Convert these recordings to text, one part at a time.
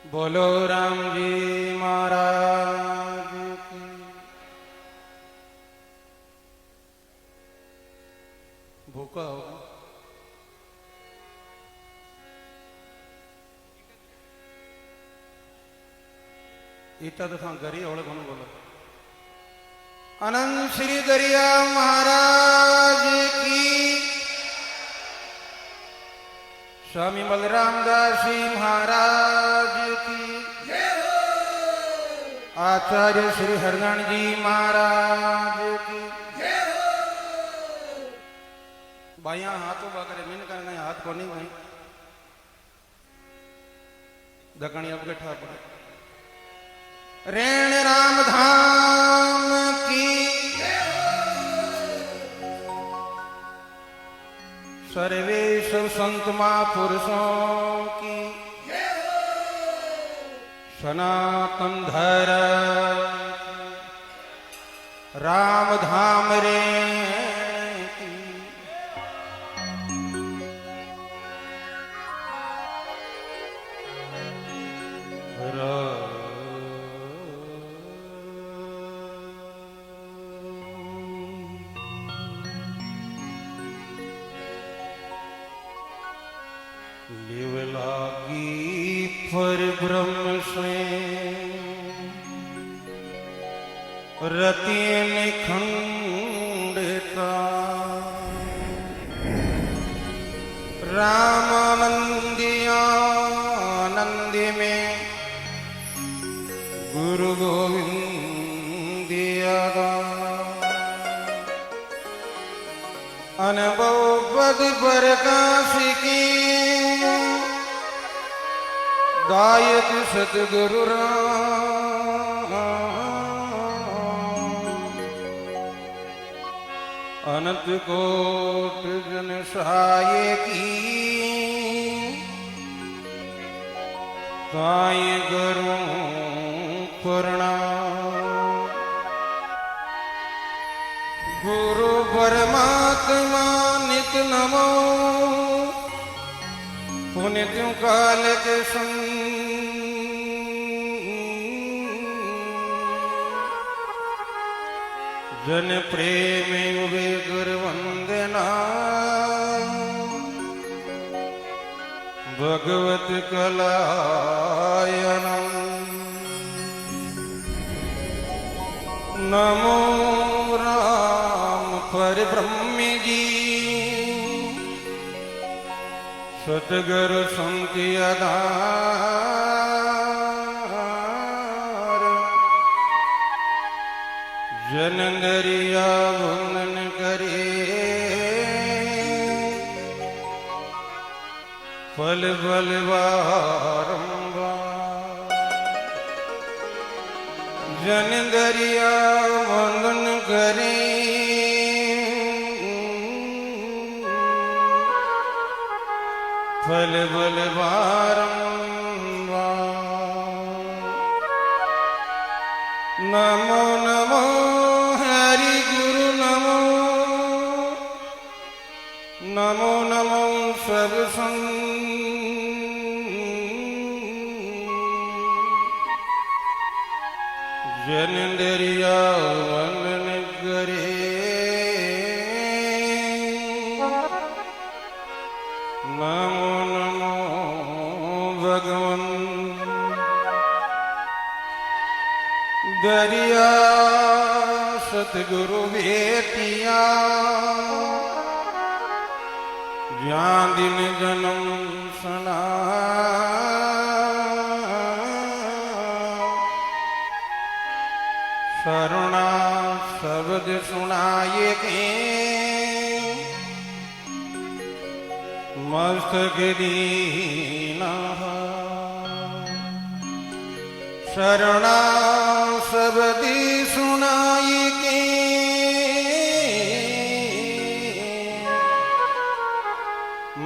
बोलो राम जी महाराज की। भूखा होगा इतना तो था गरी और बोलो। अनंत श्री दरिया महाराज की, स्वामी बलराम दास जी महाराज की, आचार्य श्री हरगण जी महाराज की। बाया हाथों बाकर मिन करना हाथ को नहीं भाई दकनी अब गठा पड़े। रेण राम धाम की, सर्वेश संत महापुरुषों की, सनातन धर्म राम धाम रे की। लिव लागी पर ब्रह्म से रति निखंडता, रामानंदियानंद में गुरु गोविंदिया अनुभव पद प्रकाश की, गायक सतगुरु राम अनंत कोट जन सहाय की, काय गुरु प्रणाम। गुरु परमात्मा नित नमो, पुनित काल के संग जन प्रेम उबे गुरु वंदना, भगवत कलायनम। नमो राम पर ब्रह्म जी, सतगुरु संत आधार, जन दरिया वंदन करे, फल फल बारंबार। जन दरिया वंदन करे, फल फल बारंबार। नमो नमो हरि गुरु नमो, नमो नमो सब संग, जन दरिया वंदन करे, नमो नमो भगवन। दरिया सतगुरु भेटिया, ज्ञान दिन जन्म सुना, करुणा शब्द सुनाए के, मस्तक दीना। शरणा शब्द सुनाए के,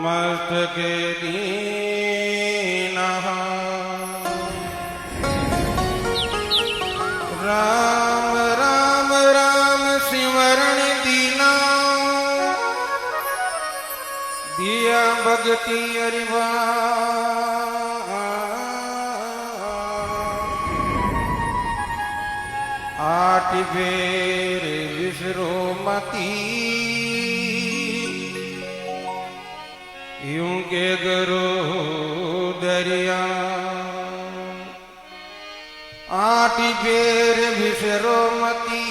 मस्तक दीना। राम राम राम सिमरण दीना, दिया भक्ति अरिवा। फेर विसरो मती यूं के गरो दरिया 8 फेर विसरो मती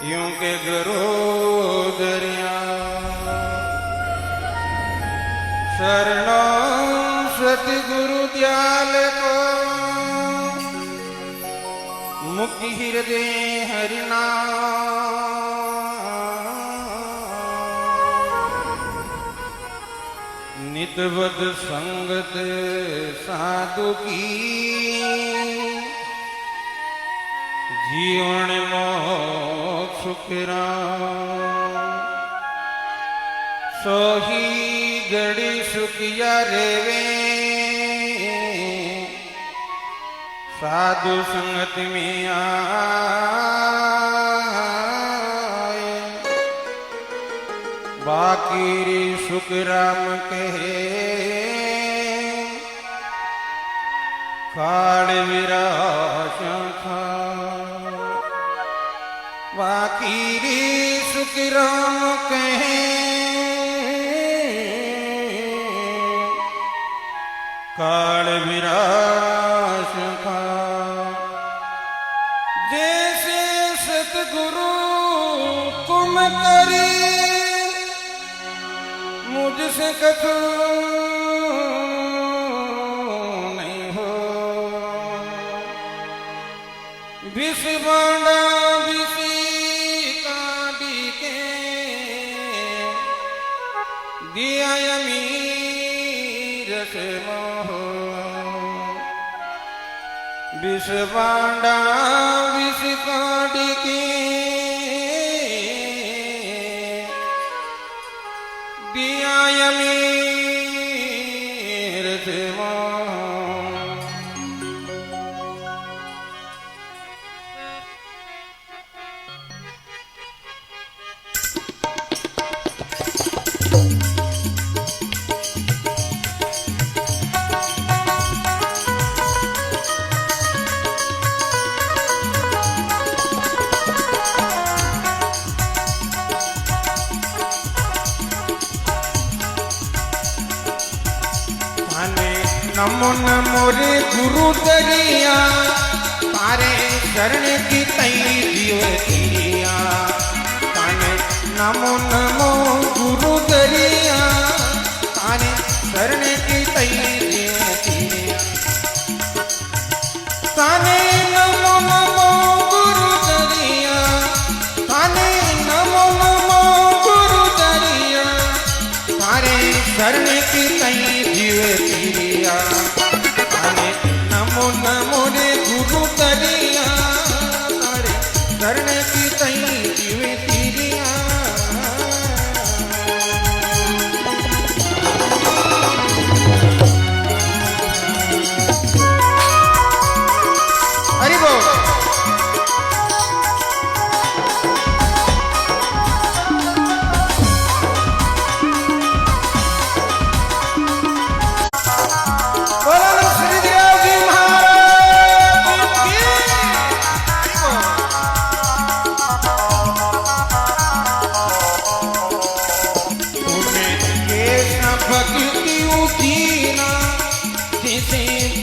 यूं के गरो दरिया शरणो सतगुरु दयाल को मुक्ति हृदय हरिना नितवद संगत साधु की जीवन मोक्ष सुखरा सोही गड़ी सुखिया रेवे साधु संगत में आए बाकी रे सुख राम कहे खाड़ विराश खा बाकी रे सुख राम कहे काल विराश खा जैसे सतगुरु तुम करी मुझसे कछु नहीं हो विष बांडा विषी काटी के दिया अमीर से मोह विष बांडा विष काटी के दिया अमीर से मोह नमो नमो रे गुरु दरिया तारे शरण की तई जीव तिरिया ताने नमो नमो गुरु दरिया तारे शरण की तई जीव तिरिया ताने नमो नमो गुरु दरिया ताने नमो नमो गुरु दरिया तारे शरण की तई जीव तिरिया नमो नमो रे गुरु दरिया तारे शरण की तई जीव तिरिया हरि बोल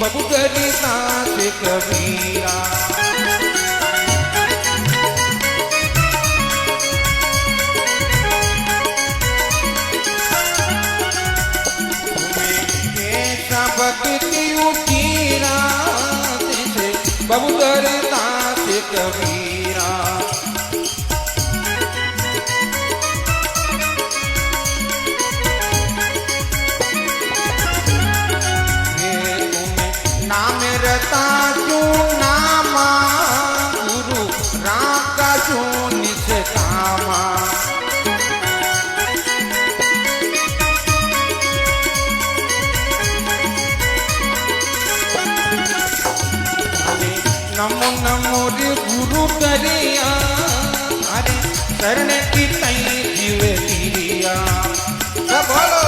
बबुगरी सास कबीरा भक्ति उठीरा बबुगरी सास कबीरा रता क्यों नामा गुरु राम का क्यों निष्कामा नमो नमो रे गुरु दरिया अरे शरण की तई जीव तिरिया सब बोलो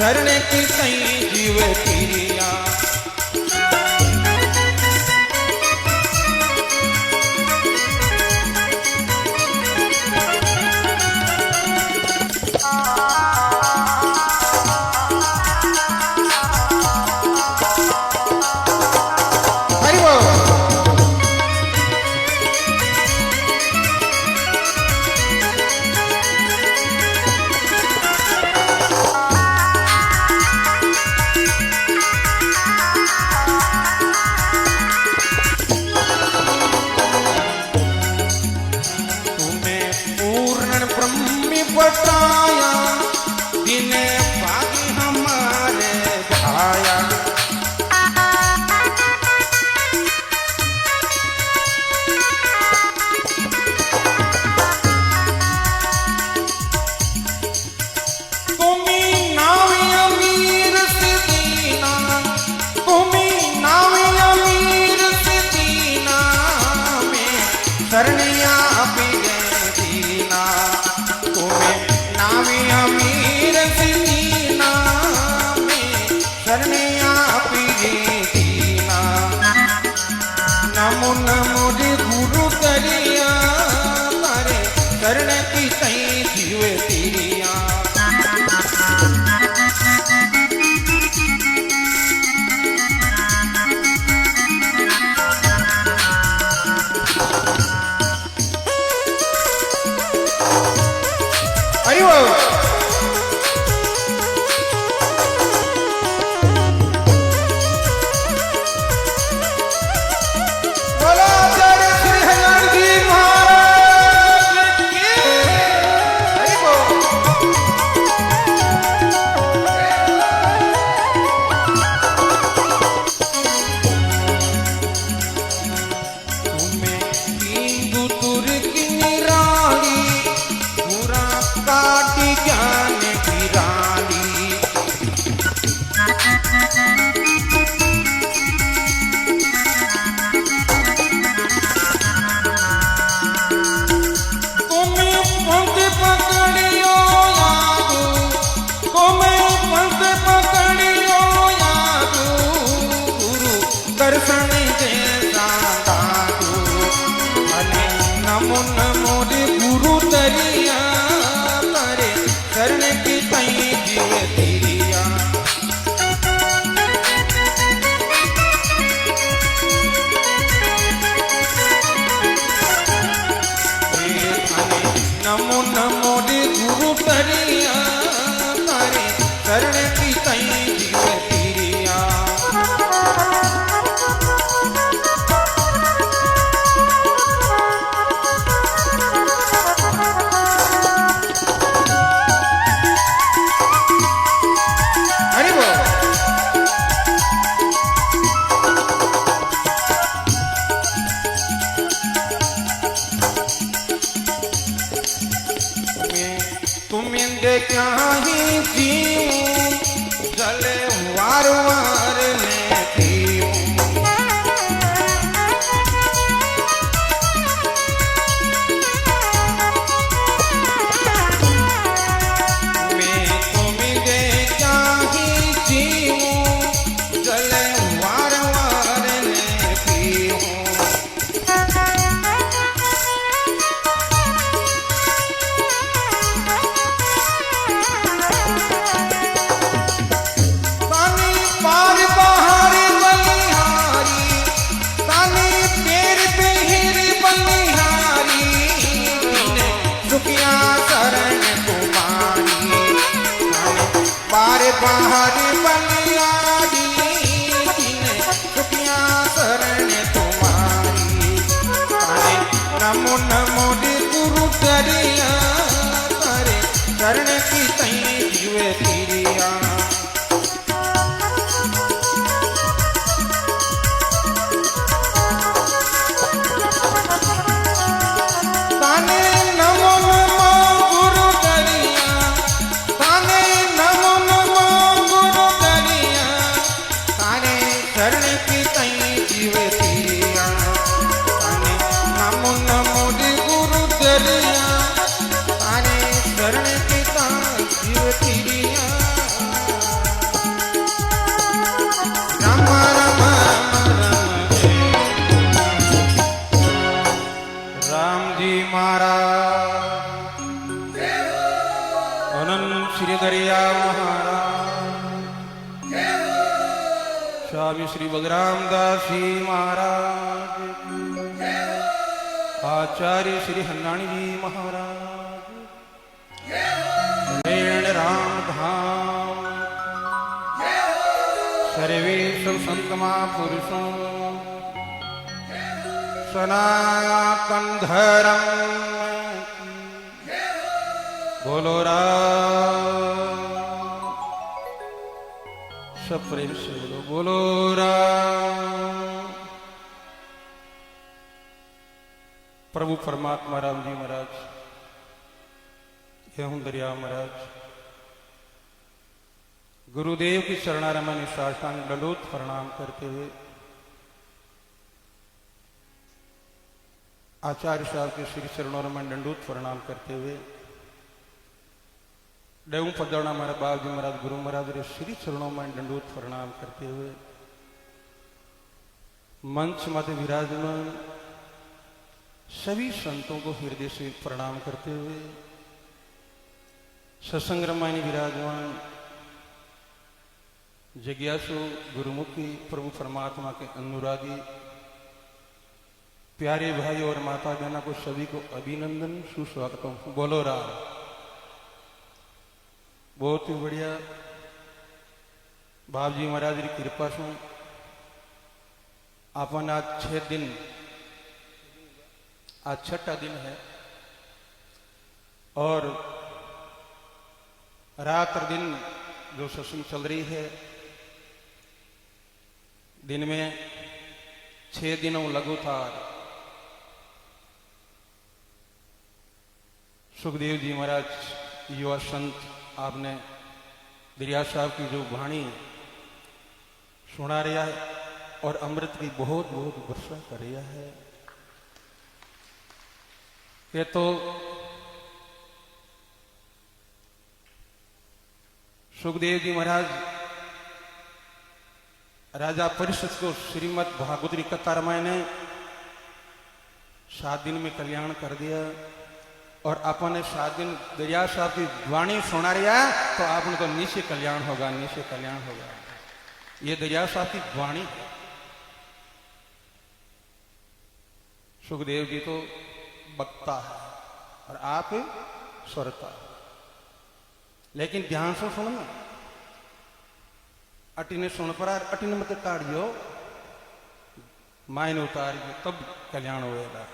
शरण की तई जीव तिरिया। बताया जिन्हें भागी हमारे भाया। तुम्ही नावी अमीर सिदीना, तुम्ही नावी अमीर सिदीना में शरणिया भी दीना। नावी अमीर सिदीना में शरणिया पीरी दीना। नमो नमो रे गुरु करिया तारे शरण की तई जीव तिरिया। दर्शन जैसा दादू अने नमो नमो रे गुरु तरिया तारे शरण की तई जीव तिरिया। नमो नमो रे गुरु तरिया तारे शरण की तई जीव तिरिया। तुम्हें देखा ही जीऊं जले वार वार में पीऊं। मैं तुम्हें देखा ही जीऊं जले वार वार में पीऊं। बारे बाहरी बलियारी सुखिया शरण तुम्हारी। नमो नमो रे गुरु तरिया तारे शरण की तई जीव तिरिया। ताने नमो नमो गुरु तरिया, ताने नमो नमो गुरु तरिया तारे शरण की तई जीव तिरिया। ताने नमो नमो रे गुरु तरिया तारे शरण की तई जीव तिरिया। जी महाराज, अनंत श्री दरिया महाराज, स्वामी श्री बलराम दास जी महाराज, आचार्य श्री हन्नाणी जी महाराज, राम धाम, सर्वेश संत महापुरुषों, सनातन धर्म बोलो राम, सब प्रेम से बोलो राम। प्रभु परमात्मा राम जी महाराज, हूं दरिया महाराज, गुरुदेव की शरणारमण साष्टांग दंडोत प्रणाम करते हुए आचार्य साहब के श्री शरणारमण दंडोत प्रणाम करते हुए डेऊ पदौना हमारे बाबू जी महाराज गुरु महाराज रे श्री शरणारमण दंडोत प्रणाम करते हुए मंच मध्य विराजमान सभी संतों को हृदय से प्रणाम करते हुए सत्संग रामायणी विराजमान जिज्ञासु गुरुमुखी प्रभु परमात्मा के अनुरागी प्यारे भाई और माता बहना को सभी को अभिनंदन सुस्वागतम। बोलो राम। बहुत ही बढ़िया बाबू जी महाराज की कृपा से अपन आज 6 दिन, आज 6ठा दिन है और रात दिन जो सत्संग चल रही है, दिन में 6 दिनों लगातार सुखदेव जी महाराज युवा संत आपने दरिया साहब की जो वाणी सुना रहा है और अमृत की बहुत बहुत वर्षा कर रहा है। ये तो सुखदेव जी महाराज राजा परिषद को श्रीमद् भागवत की कथा रामायण ने 7 दिन में कल्याण कर दिया और आपने 7 दिन दरिया साहब की वाणी सुना रहा तो आपने तो नीचे कल्याण होगा, नीचे कल्याण होगा। ये दरिया साहब की वाणी है। सुखदेव जी तो वक्ता है और आप स्वरता, लेकिन ध्यान से सुनना, अटिने सुन पर अटिने मत काढ़ियो, मायने उतारियो, तब कल्याण होएगा।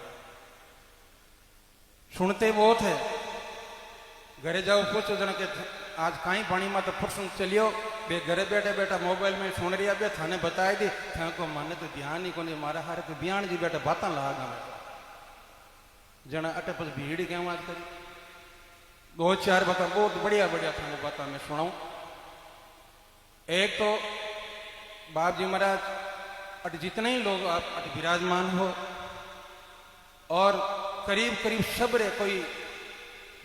सुनते बहुत है, घरे जाओ पूछो जना के आज कहीं पानी में तो फुर्सत चलियो, बे घरे बैठे बैठा मोबाइल में सुन रही बे थाने बताए दी थे को माने तो ध्यान ही को नहीं मारा हारे तो बयान जी बैठे बात लागा जना अटे पर भीड़ क्या आज करी 2-4 बातें बहुत बढ़िया बढ़िया थाने बातें मैं सुनाऊं। एक तो बाप जी महाराज अट जितने ही लोग आप अट विराजमान हो और करीब करीब सब रे, कोई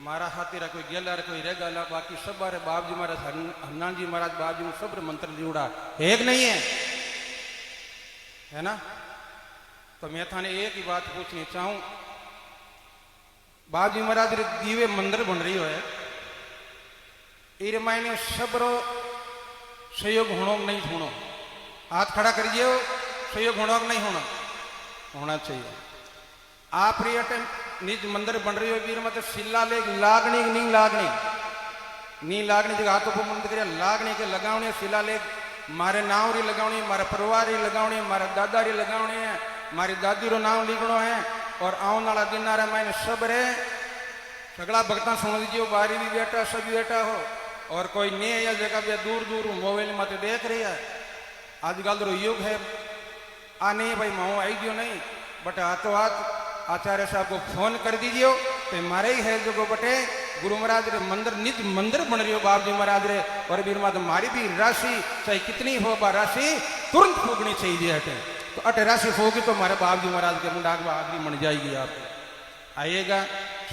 मारा हाथी रहा, कोई गेला रहा, कोई रेगाला, बाकी सब बारे बाप जी महाराज हनुमान जी महाराज बाप जी सब रे मंत्र जुड़ा एक नहीं है ना। तो मैं थाने एक ही बात पूछनी चाहूं, बाप जी महाराज रे दीवे मंदिर बन रही है, मायने सबरो सहयोग होना नहीं होना, हाथ खड़ा करिए, सहयोग होना नहीं होना चाहिए। आप निज मंदिर बन रही हो वीर मतलब शिला ले लागनी नहीं लागनी जगह हाथों को मंदिर करे लागनी के लगावने शिला ले मारे नाव री लगावनी, मारे परिवार री लगावनी, मारे दादा री लगावनी है, मारी दादी रो नाम लिखनो है और आने वाला दिन आ रहा मैंने सब रे सगला भक्ता सुन दीजिए, बारी भी बैठा सभी बैठा हो और कोई नहीं है जगह पे दूर दूर मोबाइल में देख रही है। आजकल रो युग है आ नहीं भाई माओ आई दियो नहीं बट हाथों हाथ आचार्य साहब को फोन कर दीजिए तो मारे ही है जो बटे गुरु महाराज रे मंदिर निज मंदिर बन रही हो बाप जी महाराज रे और वीर माता मारी भी राशि चाहे कितनी हो बा राशि तुरंत फूकनी चाहिए हटे तो अटे राशि होगी तो हमारे बाप जी महाराज के मुंडाक आखिरी मन जाएगी। आप आइएगा,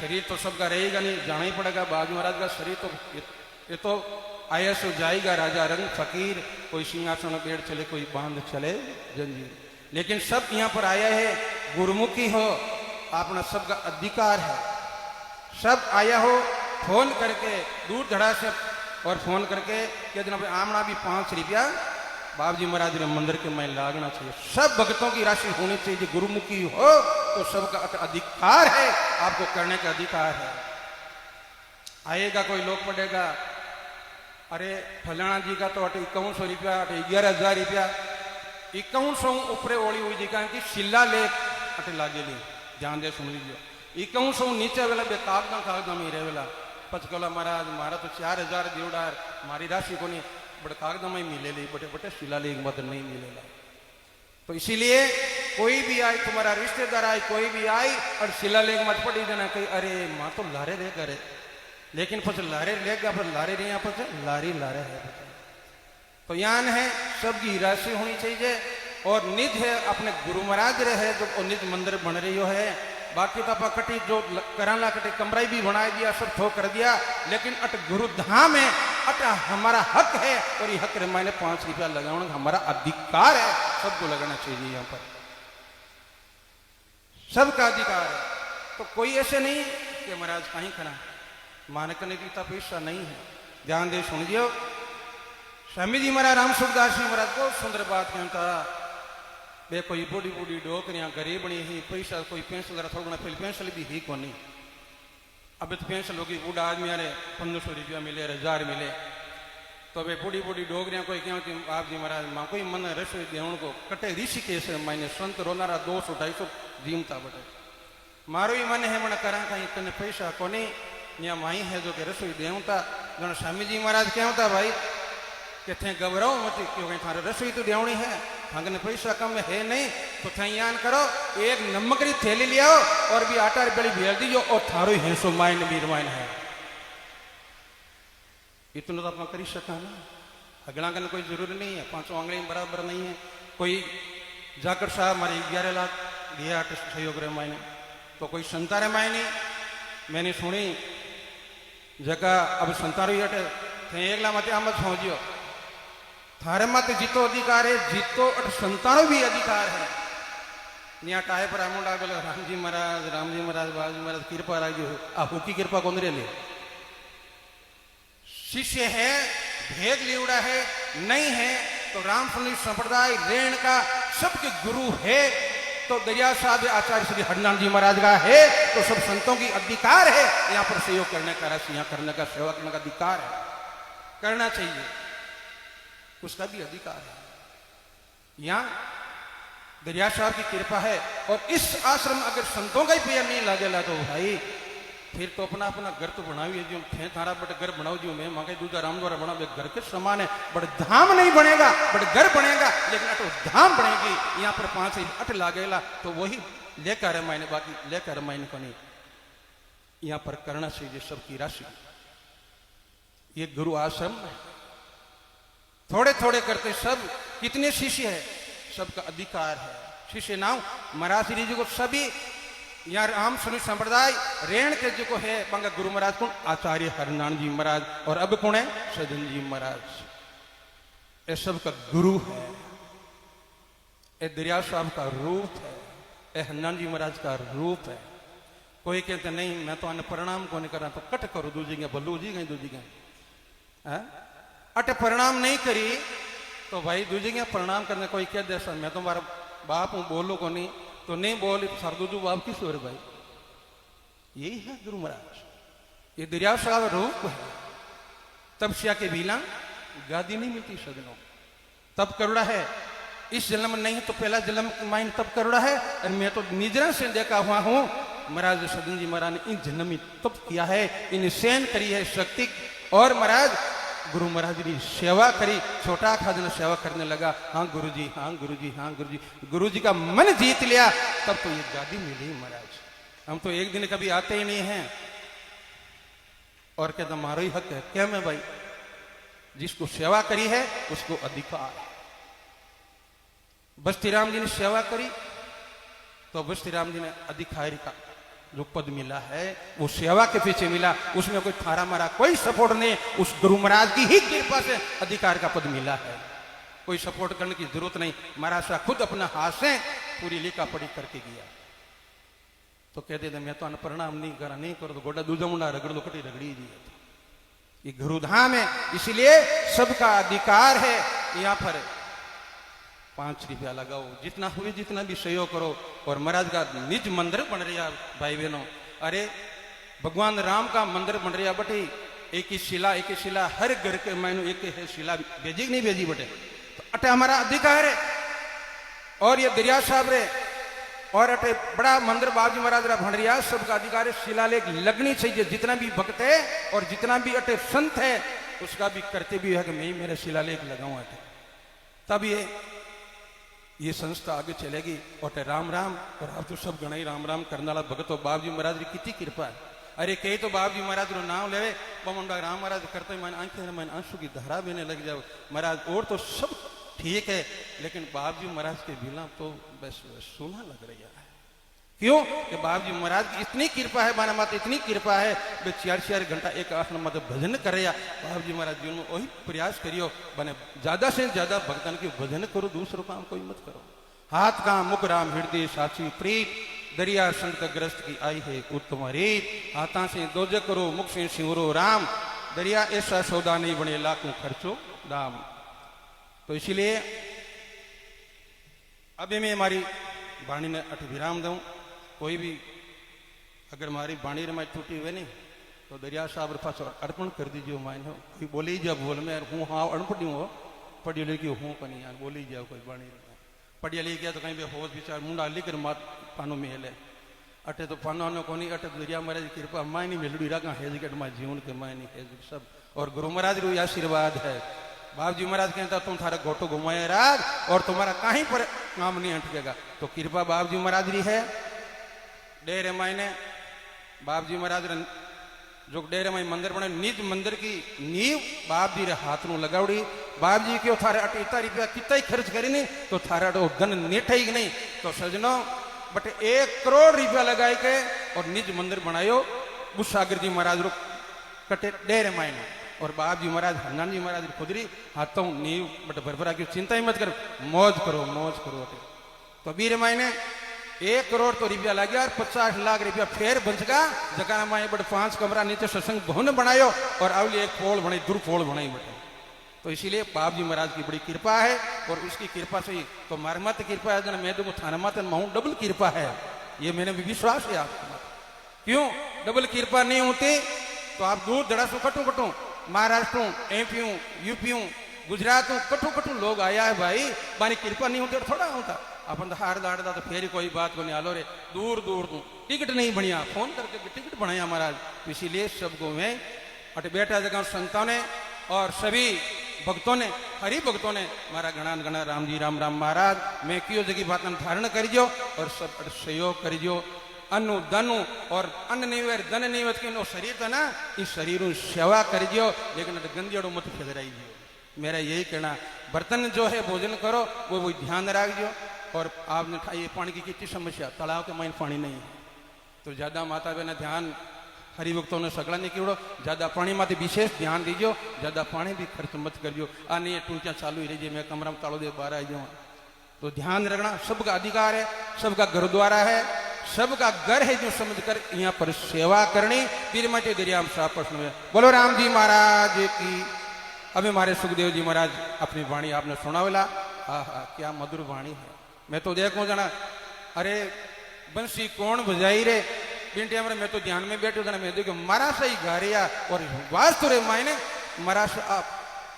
शरीर तो सबका रहेगा नहीं, जाना ही पड़ेगा। बाप जी महाराज का शरीर तो ये तो आया सो जाएगा, राजा रंग फकीर, कोई सिंहासन पेड़ चले, कोई बांध चले जंजीर, लेकिन सब यहाँ पर आया है गुरुमुखी हो अपना सबका अधिकार है। सब आया हो फोन करके दूर धड़ा से और फोन करके कह देना भाई आमना भी 5 रुपया बाबू जी महाराज ने मंदिर के में लागना चाहिए। सब भक्तों की राशि होनी चाहिए। गुरुमुखी हो तो सबका अधिकार है, आपको करने का अधिकार है। आएगा कोई लोग पड़ेगा, अरे फलाना जी का तो 5100 रुपया 11,000 रुपया 5100 ऊपर ओली हुई जी की शिला लेख अटे लागेली। ध्यान दे सुन लीजिए। 5100 नीचे वेला बे कागदा में रहे वेला पचकोला महाराज मारा तो 4,000 दीवडार मारी राशि को नहीं बड़े कागदा में मिलेली, बटे बटे शिला लेख मत नहीं मिलेगा। तो इसीलिए कोई भी आए, तुम्हारा रिश्तेदार आए, कोई भी आए और शिला लेख मत पड़ी देना कहीं अरे माँ तो लारे रे करे, लेकिन फिर लारे लेगा फिर लारे नहीं यहाँ पर लारी लारे है। तो यान है सबकी राशि होनी चाहिए और निज है अपने गुरु महाराज रहे जो निज मंदिर बन रही हो है। बाकी तो आप कटी जो कराला कटी कमराई भी बना दिया, सब थो कर दिया, लेकिन अट गुरु धाम है, अट हमारा हक है और ये हक मैंने 5 रुपया लगाना हमारा अधिकार है। सबको लगाना चाहिए, यहाँ पर सबका अधिकार है। तो कोई ऐसे नहीं कि महाराज कहीं खड़ा मान करने की पैसा नहीं है। ध्यान दे सुनिए। स्वामी जी महाराज राम सुखदास जी महाराज बहुत सुंदर बात कहता बे कोई बूढ़ी बूढ़ी डोकरियां गरीबनी ही पैसा कोई पेंसिल थोड़ा पहले पेंसिल भी ही कोनी। अब तो पेंसिल होगी बूढ़ा आदमी अरे 1500 रुपया मिले 1000 मिले तो वे बूढ़ी बूढ़ी डोगरियां कोई क्यों कि आप जी महाराज माँ कोई मन रसोई देवण को कटे ऋषिकेश मैंने संत रोनारा 200-250 जीमता बटे मारो ही मन है मन करा कहीं तने पैसा कोनी यहाँ माई है जो कि रसोई देवता जन स्वामी जी महाराज कहता भाई कि थे घबराओ मत क्योंकि थारे रसोई तो देवनी है, थाने पैसा कम है नहीं तो थे यान करो एक नमक की थैली ले आओ और भी आटा बेली भेज दीजिए और थारो ही हैसो माइन मीर माइन है। इतना तो अपना कर सका ना, अगला करने कोई जरूरी नहीं है, 5 आंगली बराबर नहीं है। कोई जाकर साहब हमारे 11 लाख दिया सहयोग रहे मायने तो कोई संतारे मायने मैंने सुनी जगह अब संतारू अटे थे 1 लाख मत आम समझियो थारे मत जीतो अधिकार है, जीतो अट संतानो भी अधिकार है। यहाँ टाए पर मुंडा बोले राम जी महाराज बाबू महाराज कृपा राजू आ हुकी कृपा कौन रे ले शिष्य है भेद लिवड़ा है नहीं है तो राम संप्रदाय रेण का सबके गुरु है तो दरिया साहब आचार्य श्री हरिनाथ जी महाराज का है तो सब संतों की अधिकार है यहाँ पर सहयोग करने का रस यहाँ करने का सेवा करने का अधिकार है, करना चाहिए, उसका भी अधिकार है। यहाँ दरिया साहब की कृपा है और इस आश्रम अगर संतों का ही पैर नहीं लागेला तो भाई फिर तो अपना अपना घर तो बनावी जो थे थारा बट घर बनाओ जो मैं मांगे दूसरा राम द्वारा बना घर के समान है बट धाम नहीं बनेगा बट घर बनेगा लेकिन अटो धाम बनेगी। यहाँ पर 5 अट लागेला तो वही लेकर मैंने बाकी लेकर मैंने को नहीं यहाँ पर करना चाहिए सबकी राशि। ये गुरु आश्रम थोड़े थोड़े करते सब कितने शिष्य है सबका अधिकार है। शिष्य नाम महाराज श्री जी को सभी यहाँ राम सुनी संप्रदाय रेण के जो को है बंगा गुरु महाराज कौन आचार्य हरिनाथ जी महाराज और अब कौन है सदन जी महाराज, ये सब का गुरु है। ये दरिया साहब का रूप है, ये हरिनाथ जी महाराज का रूप है। कोई कहते नहीं मैं तो अन्य प्रणाम को नहीं करा तो कट करो दूजी गए भल्लू जी गए दूजी गए अटे प्रणाम नहीं करी तो भाई दूजी गए प्रणाम करने कोई कह दे मैं तो मारा बाप हूं बोलो को नहीं तो नहीं बोली तो सरदूजू बाप किस हो रहे भाई। यही है गुरु महाराज, ये दरिया साहब रूप है। तब सिया के भीला गादी नहीं मिलती सदनों, तब करुणा है। इस जन्म में नहीं तो पहला जन्म माइन तब करुणा है और मैं तो निजरा से देखा हुआ हूं महाराज सदन जी महाराज ने इन जन्म में तप किया है, इन सेन करी है शक्ति और महाराज गुरु महाराज की सेवा करी, छोटा खादन सेवा करने लगा। हाँ गुरु जी हाँ गुरु जी हाँ गुरु जी, गुरु जी का मन जीत लिया तब तो ये गादी मिली महाराज। हम तो एक दिन कभी आते ही नहीं हैं और कहता मारो ही हक है क्या मैं भाई जिसको सेवा करी है उसको अधिकार है। बस्ती राम जी ने सेवा करी तो बस्ती राम जी ने अधिकारी का जो पद मिला है वो सेवा के पीछे मिला, उसमें कोई थारा मारा कोई सपोर्ट नहीं, उस गुरु महाराज की ही कृपा से अधिकार का पद मिला है। कोई सपोर्ट करने की जरूरत नहीं, महाराज साहब खुद अपना हाथ से पूरी लिखा पढ़ी करके गया। तो कहते थे मैं तो अन प्रणाम नहीं करा, नहीं करो तो गोडा दूजा मुंडा रगड़ दो, कटी रगड़ी दी। ये गुरुधाम है, इसलिए सबका अधिकार है। यहाँ पर 5 रुपया लगाओ, जितना हुए जितना भी सहयोग करो। और महाराज का निज मंदिर बन रहा भाई बहनों। अरे भगवान राम का मंदिर बन रहा बटे, एक ही शिला हर घर के मैनू एक है शिला भेजी नहीं भेजी बटे, तो अटे हमारा अधिकार है। और ये दरिया साहब रे और अटे बड़ा मंदिर बाबूजी महाराज रा भंडरिया, सबका अधिकार है। शिलालेख लगनी चाहिए, जितना भी भक्त है और जितना भी अटे संत है उसका भी कर्तव्य है कि मैं मेरे शिलालेख लगाऊं अटे, तब ये संस्था आगे चलेगी। और राम राम। और आप तो सब गणाई राम राम करने वाला भगत हो। बाबूजी महाराज की कितनी कृपा है। अरे कही तो बाबूजी महाराज रो नाम ले बमुंडा राम महाराज करते ही मैंने आंखें मैंने आंसू की धारा बहने लग जाओ महाराज। और तो सब ठीक है, लेकिन बाबूजी महाराज के बिना तो बस सुना लग रहा है। क्यों कि बाबूजी महाराज की इतनी कृपा है, माना माता इतनी कृपा है, वे 4 घंटा एक आसन मत भजन कर रहा। बाबूजी महाराज जीवन में वही प्रयास करियो, बने ज्यादा से ज्यादा भक्तन की भजन करो, दूसरों काम कोई मत करो। हाथ का मुख राम हृदय साची प्रीत, दरिया संत ग्रस्त की आई है उत्तम रीत। हाथा से दोज करो, मुख से सिंवरो राम, दरिया ऐसा सौदा नहीं बने लाखों खर्चो दाम। तो इसीलिए अभी मैं हमारी वाणी ने अठ विराम दूं। कोई भी अगर हमारी वाणी रे मैं टूटी हुए नहीं तो दरिया साहब पास अर्पण कर दीजिए। मानो कोई बोली जा बोल में हूँ हाँ अनपढ़ी हूँ, पढ़ी लिखी हूँ पनी यार बोली जाओ कोई वाणी पढ़िया लिख गया तो कहीं भी होश विचार मुंडा लिखकर मात पानो में हिले अटे तो पानो ने कोनी अटे दरिया महाराज की कृपा माय नहीं मिलड़ी रखा है कि माँ जीवन के माय नहीं है सब। और गुरु महाराज रो आशीर्वाद है। बाबूजी महाराज कहता तुम थारा घोटो घुमाए राज और तुम्हारा कहीं पर काम नहीं अटकेगा। तो कृपा बाबूजी महाराज री है। डेरे मायने बाबूजी महाराज जो डेरे माई मंदिर बने निज मंदिर की नींव बाबजी रे हाथ नु लगावड़ी। बाबजी क्यों थारे अट इतना रुपया कितना ही खर्च करी नहीं तो थारा तो गन नेठा ही नहीं। तो सजनो बट 1 करोड़ रुपया लगाए के और निज मंदिर बनायो गुस्सागर जी महाराज रो कटे डेरे मायने। और बाबजी महाराज हनुमान जी महाराज खुदरी हाथों नींव बट भरभरा की चिंता ही मत कर, मौज करो मौज करो। तो बीर मायने 1 करोड़ तो रुपया लग गया और 50 लाख रुपया फिर बचगा। जगह माए बट 5 कमरा नीचे सत्संग भवन बनायो और अवली एक पोल बनाई दुर्पोल बनाई बटे। तो इसीलिए बाबजी महाराज की बड़ी कृपा है और उसकी कृपा से ही तो मार मत कृपा है जना मैं देखो थाना मत माउंट डबल कृपा है। ये मैंने भी विश्वास है आपको। क्यों डबल कृपा नहीं होती तो आप दूर दड़ा सो कटू कटू महाराष्ट्र एमपी यूपी गुजरात कटू कटू लोग आया है भाई, बानी कृपा नहीं होती थोड़ा होता अपन तो हार दाड़ता तो फिर कोई बात को नहीं आलो रे दूर दूर तू टिकट नहीं बढ़िया फोन करके टिकट बनाया महाराज। तो इसीलिए सबको मैं अट बेटा जगह संतों ने और सभी भक्तों ने हरि भक्तों ने मारा गणान गणा राम जी राम राम महाराज मैं क्यों जगी बात धारण करीजो और सब सहयोग करीजो। अनु धनु और अन्न नहीं धन नहीं के शरीर था ना इस शरीर सेवा करीजो, लेकिन गंदियों मत फेदराइजो। मेरा यही कहना बर्तन जो है भोजन करो वो ध्यान रखो। और आपने ये पानी की कितनी समस्या तालाब के माइन पानी नहीं है तो ज्यादा माता बहना ध्यान हरिभक्तों ने सगड़ा नहीं कीड़ो ज्यादा पानी माते विशेष ध्यान दीजियो, ज्यादा पानी भी खर्च मत करियो। आ नहीं टूटियाँ चालू ही रही मैं कमरा में तालो दे बाहर आई जाऊँ। तो ध्यान रखना सबका अधिकार है, सबका गुरुद्वारा है, सबका घर है जो समझकर यहाँ पर सेवा करनी। फिर मटे दरियाम साहब प्रश्न में बोलो राम जी महाराज की। अभी हमारे सुखदेव जी महाराज अपनी वाणी आपने सुनावला। हाँ हाँ क्या मधुर वाणी है। मैं तो देखूं जना अरे बंसी कौन बजाई रे बिंटिया मेरे मैं तो ध्यान में बैठो जना मैं देखो मरा सही गा रिया और वास्तु रे मायने मरा आप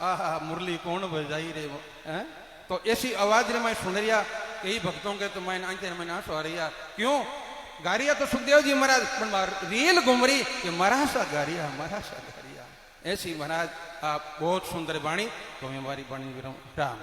आहा मुरली कौन बजाई रे हैं। तो ऐसी आवाज रे मैं सुन रिया कई भक्तों के तो मैंने आंखें में ना सो रिया क्यों गारिया तो सुखदेव जी महाराज रील घूम रही कि मरा सा गारिया मरा सा गारिया। ऐसी महाराज आप बहुत सुंदर वाणी तो मैं हमारी वाणी राम।